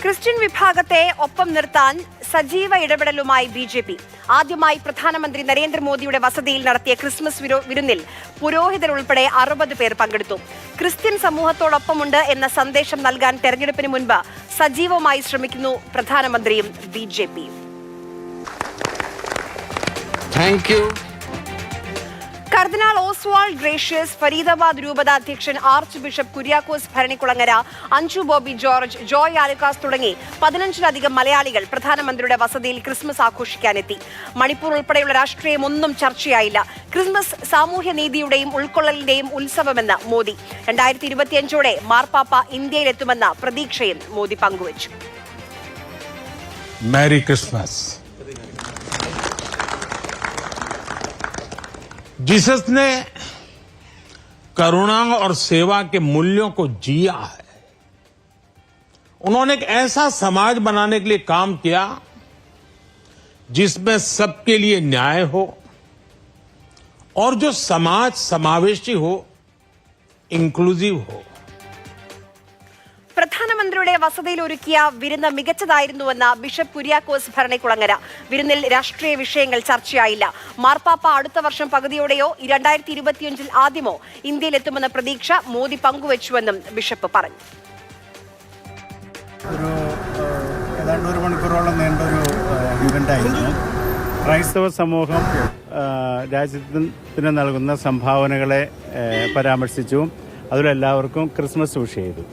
Christian വിഭാഗത്തെ ഒപ്പം നിർത്താൻ സജീവ ഇടപെടലുമായി ബിജെപി. ആദ്യമായി പ്രധാനമന്ത്രി നരേന്ദ്രമോദിയുടെ വസതിയിൽ നടത്തിയ ക്രിസ്മസ് വിരുന്നിൽ പുരോഹിതരുൾപ്പെടെ 60 പേർ പങ്കെടുത്തു. ക്രിസ്ത്യൻ സമൂഹത്തോടൊപ്പമുണ്ട് എന്ന സന്ദേശം നൽകാൻ തെരഞ്ഞെടുപ്പിന് മുൻപ് സജീവമായി ശ്രമിക്കുന്നു പ്രധാനമന്ത്രിയും ബിജെപിയും. കർദിനാൾ ഓസ്വാൾഡ് ഗ്രേഷ്യസ്, ഫരീദാബാദ് രൂപത അധ്യക്ഷൻ arch bishop Kuriakose Bharanikulangara, Anju Bobby George, Joy Alukkas തുടങ്ങി 15-ലധികം മലയാളികൾ പ്രധാനമന്ത്രിയുടെ വസതിയിൽ ക്രിസ്മസ് ആഘോഷിക്കാനെത്തി. മണിപ്പൂർ ഉൾപ്പെടെയുള്ള രാഷ്ട്രീയം ഒന്നും ചർച്ചയായില്ല. ക്രിസ്മസ് സാമൂഹ്യനീതിയുടെയും ഉൾക്കൊള്ളലിന്റെയും ഉത്സവമെന്ന് മോദി. 2025ഓടെ മാർപ്പാപ്പ ഇന്ത്യയിലെത്തുമെന്ന പ്രതീക്ഷയും മോദി പങ്കുവച്ചു. Merry Christmas. जिसने करुणा और सेवा के मूल्यों को जिया है, उन्होंने एक ऐसा समाज बनाने के लिए काम किया जिसमें सबके लिए न्याय हो और जो समाज समावेशी हो, इंक्लूसिव हो. പ്രധാനമന്ത്രിയുടെ വസതിയിൽ ഒരുക്കിയ വിരുന്ന് മികച്ചതായിരുന്നുവെന്ന് ബിഷപ്പ് കുര്യാക്കോസ് ഭരണിക്കുളങ്ങര. വിരുന്നിൽ രാഷ്ട്രീയ വിഷയങ്ങൾ ചർച്ചയായില്ല. മാർപ്പാപ്പ അടുത്ത വർഷം പകുതിയോടെയോ 2025 ആദ്യമോ ഇന്ത്യയിലെത്തുമെന്ന പ്രതീക്ഷ മോദി പങ്കുവച്ചുവെന്നും ബിഷപ്പ് പറഞ്ഞു. ഏതാണ്ട് 1 മണിക്കൂറോളം നീണ്ട ഒരു ഇവന്റായിരുന്നു. ക്രൈസ്തവ സമൂഹം രാജ്യത്തിന് നൽകുന്ന സംഭാവനകളെ പരാമർശിച്ചു. അതിലെല്ലാവർക്കും ക്രിസ്മസ് വിഷ് ചെയ്തു.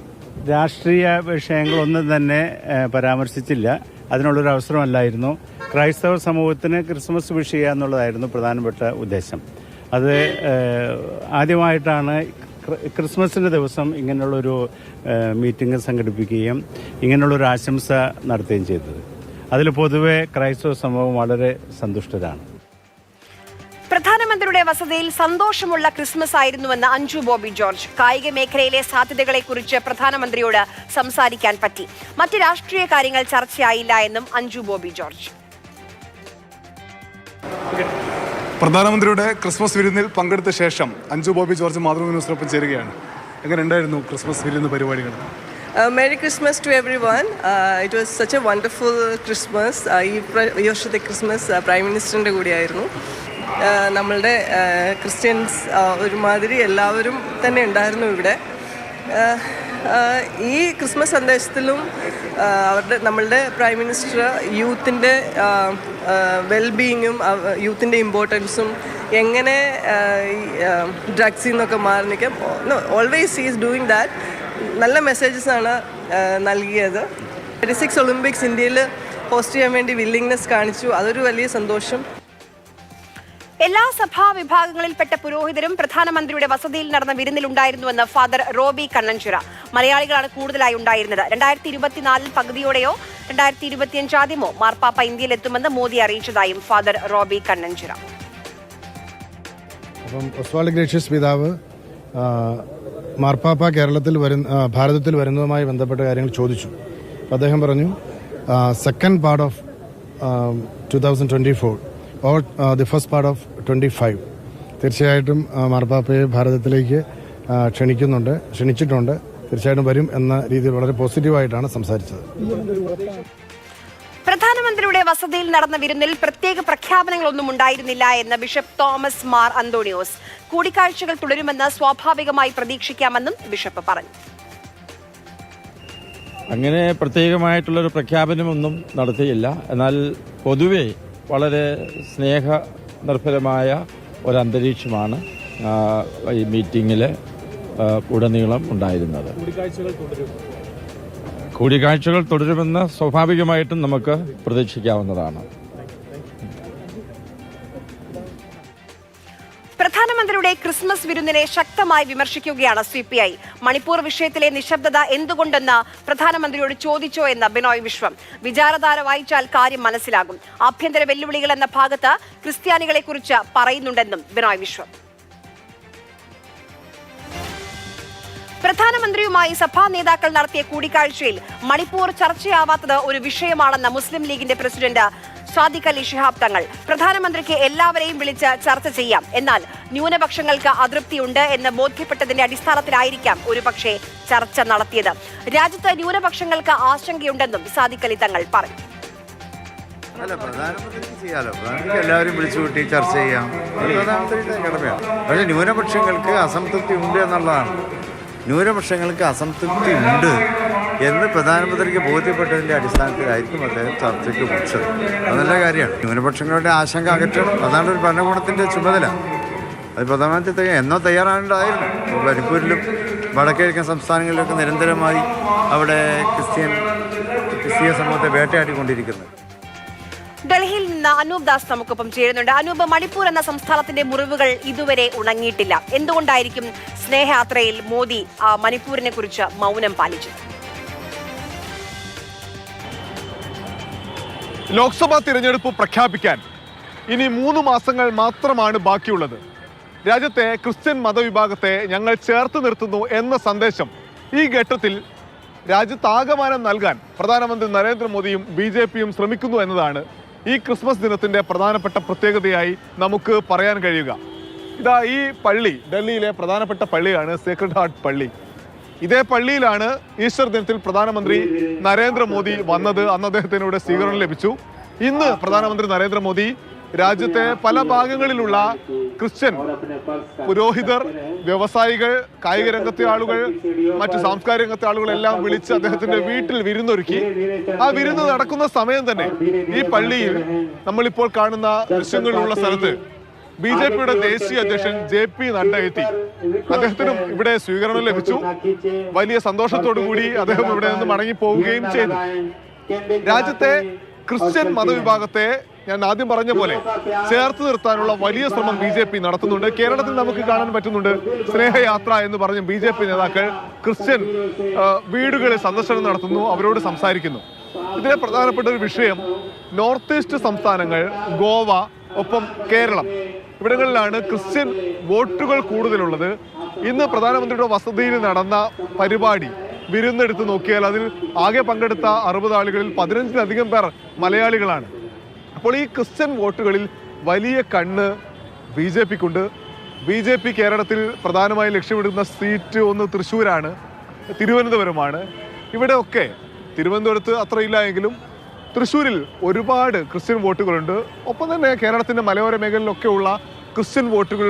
രാഷ്ട്രീയ വിഷയങ്ങളൊന്നും തന്നെ പരാമർശിച്ചില്ല. അതിനുള്ളൊരു അവസരമല്ലായിരുന്നു. ക്രൈസ്തവ സമൂഹത്തിന് ക്രിസ്മസ് വിഷ് ചെയ്യുക എന്നുള്ളതായിരുന്നു പ്രധാനപ്പെട്ട ഉദ്ദേശം. അത് ആദ്യമായിട്ടാണ് ക്രിസ്മസിൻ്റെ ദിവസം ഇങ്ങനെയുള്ളൊരു മീറ്റിംഗ് സംഘടിപ്പിക്കുകയും ഇങ്ങനെയുള്ളൊരു ആശംസ നടത്തുകയും ചെയ്തത്. അതിൽ പൊതുവെ ക്രൈസ്തവ സമൂഹം വളരെ സന്തുഷ്ടരാണ്. പ്രധാനമന്ത്രിയുടെ വസതിയിൽ സന്തോഷമുള്ള ക്രിസ്മസ് ആയിരുന്നുവെന്ന് അഞ്ജു ബോബി ജോർജ്. കായിക മേഖലയിലെ സാധ്യതകളെക്കുറിച്ച് പ്രധാനമന്ത്രിയോട് സംസാരിക്കാൻ പറ്റി. മറ്റ് രാഷ്ട്രീയ കാര്യങ്ങൾ ചർച്ചയായില്ല എന്നും അഞ്ജു ബോബി ജോർജ്. പ്രധാനമന്ത്രിയുടെ ക്രിസ്മസ് വിരുന്നിൽ പങ്കെടുത്ത ശേഷം അഞ്ജു ബോബി ജോർജ് മാതൃഭൂമി ന്യൂസിനൊപ്പം ചേരുകയാണ്. എങ്ങനെ ഉണ്ടായിരുന്നു ക്രിസ്മസ് വിരുന്ന് പരിപാടികൾ? Merry Christmas to everyone. It was such a wonderful Christmas. ഈ വർഷത്തെ ക്രിസ്മസ് പ്രൈം മിനിസ്റ്ററിൻ്റെ കൂടിയായിരുന്നു. നമ്മളുടെ ക്രിസ്ത്യൻസ് ഒരുമാതിരി എല്ലാവരും തന്നെ ഉണ്ടായിരുന്നു ഇവിടെ. ഈ ക്രിസ്മസ് സന്ദേശത്തിലും നമ്മളുടെ പ്രൈം മിനിസ്റ്റർ യൂത്തിൻ്റെ വെൽബീയിങ്ങും യൂത്തിൻ്റെ ഇമ്പോർട്ടൻസും എങ്ങനെ ഡ്രഗ്സിൽ നിന്നൊക്കെ മാറി നിൽക്കാം, ഓൾവേസ് ഈസ് ഡൂയിങ് ദാറ്റ്. നല്ല മെസ്സേജസാണ് നൽകിയത്. 36 ഒളിമ്പിക്സ് ഇന്ത്യയിൽ ഹോസ്റ്റ് ചെയ്യാൻ വേണ്ടി വില്ലിങ്നെസ് കാണിച്ചു. അതൊരു വലിയ സന്തോഷം. എല്ലാ സഭാ വിഭാഗങ്ങളിൽപ്പെട്ട പുരോഹിതരും പ്രധാനമന്ത്രിയുടെ വസതിയിൽ നടന്ന വിരുന്നിലുണ്ടായിരുന്നുവെന്ന് ഫാദർ റോബി കണ്ണഞ്ചിറ. മലയാളികളാണ് കൂടുതലായി ഉണ്ടായിരുന്നത്. 2024 പകുതിയോടെയോ 2025 ആദ്യമോ മാർപ്പാപ്പ ഇന്ത്യയിലെത്തുമെന്ന് മോദി അറിയിച്ചതായും ഫാദർ റോബി കണ്ണഞ്ചിറ. അപ്പം ഓസ്വാൾഡ് ഗ്രേഷ്യസ് പിതാവ് മാർപ്പാപ്പ ഭാരതത്തിൽ വരുന്നതുമായി ബന്ധപ്പെട്ട കാര്യങ്ങൾ ചോദിച്ചു. അദ്ദേഹം പറഞ്ഞു second part of 2024 or the first part of 25 തീർച്ചയായിട്ടും മാർപ്പാപ്പയെ ഭാരതത്തിലേക്ക് ക്ഷണിച്ചിട്ടുണ്ട്. തീർച്ചയായിട്ടും വരും എന്ന രീതിയിൽ വളരെ പോസിറ്റീവായിട്ടാണ് സംസാരിച്ചത്. പ്രധാനമന്ത്രിയുടെ വസതിയിൽ നടന്ന വിരുന്നിൽ പ്രത്യേക പ്രഖ്യാപനങ്ങളൊന്നും ഉണ്ടായിരുന്നില്ല എന്ന് ബിഷപ്പ് തോമസ് മാർ അന്തോണിയോസ്. കൂടിക്കാഴ്ചകൾ തുടരുമെന്ന് സ്വാഭാവികമായി പ്രതീക്ഷിക്കാമെന്നും ബിഷപ്പ് പറഞ്ഞു. അങ്ങനെ പ്രത്യേകമായിട്ടുള്ളൊരു പ്രഖ്യാപനമൊന്നും നടത്തിയില്ല. എന്നാൽ പൊതുവെ വളരെ സ്നേഹനിർഭരമായ ഒരന്തരീക്ഷമാണ് ഈ മീറ്റിങ്ങിൽ ഉടനീളം ഉണ്ടായിരുന്നത്. കൂടിക്കാഴ്ചകൾ തുടരുമെന്ന് സ്വാഭാവികമായിട്ടും നമുക്ക് പ്രതീക്ഷിക്കാവുന്നതാണ്. പ്രധാനമന്ത്രിയുടെ ക്രിസ്മസ് വിരുന്നിനെ ശക്തമായി വിമർശിക്കുകയാണ് CPI. മണിപ്പൂർ വിഷയത്തിലെ നിശബ്ദത എന്തുകൊണ്ടെന്ന് പ്രധാനമന്ത്രിയോട് ചോദിച്ചോ എന്ന് ബിനോയ് വിശ്വം. വിചാരധാര വായിച്ചാൽ കാര്യം മനസ്സിലാകും. ആഭ്യന്തര വെല്ലുവിളികൾ എന്ന ഭാഗത്ത് ക്രിസ്ത്യാനികളെ കുറിച്ച് പറയുന്നുണ്ടെന്നും ബിനോയ് വിശ്വം. പ്രധാനമന്ത്രിയുമായി സഭാ നേതാക്കൾ നടത്തിയ കൂടിക്കാഴ്ചയിൽ മണിപ്പൂർ ചർച്ചയാവാത്തത് ഒരു വിഷയമാണെന്ന മുസ്ലിം ലീഗിന്റെ പ്രസിഡന്റ് സാദിഖ് അലി ശിഹാബ് തങ്ങൾ. പ്രധാനമന്ത്രിക്ക് എല്ലാവരെയും വിളിച്ച് ചർച്ച ചെയ്യാം, എന്നാൽ ന്യൂനപക്ഷങ്ങൾക്ക് അതൃപ്തിയുണ്ട് എന്ന് ബോധ്യപ്പെട്ടതിന്റെ അടിസ്ഥാനത്തിലായിരിക്കാം ഒരുപക്ഷെ ചർച്ച നടത്തിയത്. രാജ്യത്ത് ന്യൂനപക്ഷങ്ങൾക്ക് ആശങ്കയുണ്ടെന്നും സാദിഖ് അലി തങ്ങൾ പറഞ്ഞു. അല്ല, പ്രധാനമന്ത്രിക്ക് ചെയ്യാലോ, പ്രധാനമന്ത്രിക്ക് എല്ലാവരും വിളിച്ചു കൂട്ടി ചർച്ച ചെയ്യാം, പ്രധാനമന്ത്രിയുടെ കടമയാണ്. പക്ഷേ ന്യൂനപക്ഷങ്ങൾക്ക് അസംതൃപ്തി ഉണ്ട് എന്നുള്ളതാണ്. ന്യൂനപക്ഷങ്ങൾക്ക് അസംതൃപ്തി ഉണ്ട് എന്ന് പ്രധാനമന്ത്രിക്ക് ബോധ്യപ്പെട്ടതിൻ്റെ അടിസ്ഥാനത്തിലായിരിക്കും അദ്ദേഹം ചർച്ചയ്ക്ക് വിളിച്ചത്. അത് നല്ല കാര്യമാണ്. ന്യൂനപക്ഷങ്ങളുടെ ആശങ്ക അകറ്റണം, അതാണ് ഒരു ഭരണകൂടത്തിൻ്റെ ചുമതല. അത് പ്രധാനമന്ത്രി എന്നോ തയ്യാറാകേണ്ടതായിരുന്നു. മണിപ്പൂരിലും വടക്കിഴക്കൻ സംസ്ഥാനങ്ങളിലൊക്കെ നിരന്തരമായി അവിടെ ക്രിസ്തീയ സമൂഹത്തെ വേട്ടയാടിക്കൊണ്ടിരിക്കുന്നത്. ഡൽഹിയിൽ നിന്ന് അനൂപ് ദാസ് നമുക്കൊപ്പം ചേരുന്നുണ്ട്. അനൂപ്, മണിപ്പൂർ എന്ന സംസ്ഥാനത്തിന്റെ മുറിവുകൾ ഇതുവരെ ഉണങ്ങിയിട്ടില്ല. എന്തുകൊണ്ടായിരിക്കും സ്നേഹയാത്രയിൽ മോദി മണിപ്പൂരിനെ കുറിച്ച് മൗനം പാലിച്ചത്? ലോക്സഭാ തിരഞ്ഞെടുപ്പ് പ്രഖ്യാപിക്കാൻ ഇനി 3 മാസങ്ങൾ മാത്രമാണ് ബാക്കിയുള്ളത്. രാജ്യത്തെ ക്രിസ്ത്യൻ മതവിഭാഗത്തെ ഞങ്ങൾ ചേർത്ത് നിർത്തുന്നു എന്ന സന്ദേശം ഈ ഘട്ടത്തിൽ രാജ്യത്താകമാനം നൽകാൻ പ്രധാനമന്ത്രി നരേന്ദ്രമോദിയും BJPയും ശ്രമിക്കുന്നു എന്നതാണ് ഈ ക്രിസ്മസ് ദിനത്തിന്റെ പ്രധാനപ്പെട്ട പ്രത്യേകതയായി നമുക്ക് പറയാൻ കഴിയുക. ഇതാ ഈ പള്ളി ഡൽഹിയിലെ പ്രധാനപ്പെട്ട പള്ളിയാണ് സേക്രഡ് ഹാർട്ട് പള്ളി. ഇതേ പള്ളിയിലാണ് ഈസ്റ്റർ ദിനത്തിൽ പ്രധാനമന്ത്രി നരേന്ദ്രമോദി വന്നത്. അന്ന് അദ്ദേഹത്തിനൂടെ സ്വീകരണം ലഭിച്ചു. ഇന്ന് പ്രധാനമന്ത്രി നരേന്ദ്രമോദി രാജ്യത്തെ പല ഭാഗങ്ങളിലുള്ള ക്രിസ്ത്യൻ പുരോഹിതർ, വ്യവസായികൾ, കായിക രംഗത്തെ ആളുകൾ, മറ്റു സാംസ്കാരിക രംഗത്തെ ആളുകളെല്ലാം വിളിച്ച് അദ്ദേഹത്തിന്റെ വീട്ടിൽ വിരുന്നൊരുക്കി. ആ വിരുന്ന് നടക്കുന്ന സമയം തന്നെ ഈ പള്ളിയിൽ നമ്മളിപ്പോൾ കാണുന്ന ദൃശ്യങ്ങളിലുള്ള സ്ഥലത്ത് BJPയുടെ ദേശീയ അധ്യക്ഷൻ JP നഡ്ഡ എത്തി. അദ്ദേഹത്തിനും ഇവിടെ സ്വീകരണം ലഭിച്ചു. വലിയ സന്തോഷത്തോടു കൂടി അദ്ദേഹം ഇവിടെ നിന്ന് മടങ്ങി പോവുകയും ചെയ്തു. രാജ്യത്തെ ക്രിസ്ത്യൻ മതവിഭാഗത്തെ ഞാൻ ആദ്യം പറഞ്ഞ പോലെ ചേർത്ത് നിർത്താനുള്ള വലിയ ശ്രമം BJP നടത്തുന്നുണ്ട്. കേരളത്തിൽ നമുക്ക് കാണാൻ പറ്റുന്നുണ്ട്. സ്നേഹയാത്ര എന്ന് പറഞ്ഞ് BJP നേതാക്കൾ ക്രിസ്ത്യൻ വീടുകളിൽ സന്ദർശനം നടത്തുന്നു, അവരോട് സംസാരിക്കുന്നു. ഇതിലെ പ്രധാനപ്പെട്ട ഒരു വിഷയം നോർത്ത് ഈസ്റ്റ് സംസ്ഥാനങ്ങൾ, ഗോവ, ഒപ്പം കേരളം, ഇവിടങ്ങളിലാണ് ക്രിസ്ത്യൻ വോട്ടുകൾ കൂടുതലുള്ളത്. ഇന്ന് പ്രധാനമന്ത്രിയുടെ വസതിയിൽ നടന്ന പരിപാടി വിരുന്നെടുത്ത് നോക്കിയാൽ അതിൽ ആകെ പങ്കെടുത്ത 60 ആളുകളിൽ 15-ലധികം പേർ മലയാളികളാണ്. അപ്പോൾ ഈ ക്രിസ്ത്യൻ വോട്ടുകളിൽ വലിയ കണ്ണ് BJPക്കുണ്ട്. BJP കേരളത്തിൽ പ്രധാനമായി ലക്ഷ്യമിടുന്ന സീറ്റ് ഒന്ന് തൃശ്ശൂരാണ്, തിരുവനന്തപുരമാണ്. ഇവിടെയൊക്കെ തിരുവനന്തപുരത്ത് അത്രയില്ല എങ്കിലും തൃശ്ശൂരിൽ ഒരുപാട് ക്രിസ്ത്യൻ വോട്ടുകളുണ്ട്. ഒപ്പം തന്നെ കേരളത്തിൻ്റെ മലയോര മേഖലയിലൊക്കെ ഉള്ള ക്രിസ്ത്യൻ വോട്ടുകൾ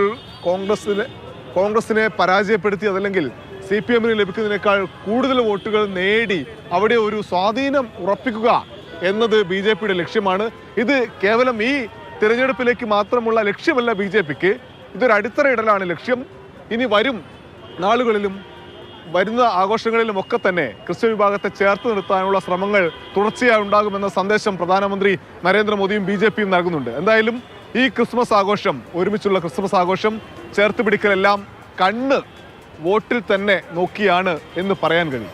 കോൺഗ്രസിനെ പരാജയപ്പെടുത്തി, അതല്ലെങ്കിൽ CPMന് ലഭിക്കുന്നതിനേക്കാൾ കൂടുതൽ വോട്ടുകൾ നേടി അവിടെ ഒരു സ്വാധീനം ഉറപ്പിക്കുക എന്നത് BJPയുടെ ലക്ഷ്യമാണ്. ഇത് കേവലം ഈ തിരഞ്ഞെടുപ്പിലേക്ക് മാത്രമുള്ള ലക്ഷ്യമല്ല BJPക്ക്, ഇതൊരു അടിത്തറയിടലാണ് ലക്ഷ്യം. ഇനി വരും നാളുകളിലും വരുന്ന ആഘോഷങ്ങളിലും ഒക്കെ തന്നെ ക്രിസ്ത്യൻ വിഭാഗത്തെ ചേർത്ത് നിർത്താനുള്ള ശ്രമങ്ങൾ തുടർച്ചയായി ഉണ്ടാകുമെന്ന സന്ദേശം പ്രധാനമന്ത്രി നരേന്ദ്രമോദിയും BJPയും നൽകുന്നുണ്ട്. എന്തായാലും ഈ ക്രിസ്മസ് ആഘോഷം, ഒരുമിച്ചുള്ള ക്രിസ്മസ് ആഘോഷം, ചേർത്ത് പിടിക്കലെല്ലാം കണ്ണ് വോട്ടിൽ തന്നെ നോക്കിയാണ് എന്ന് പറയാൻ കഴിയും.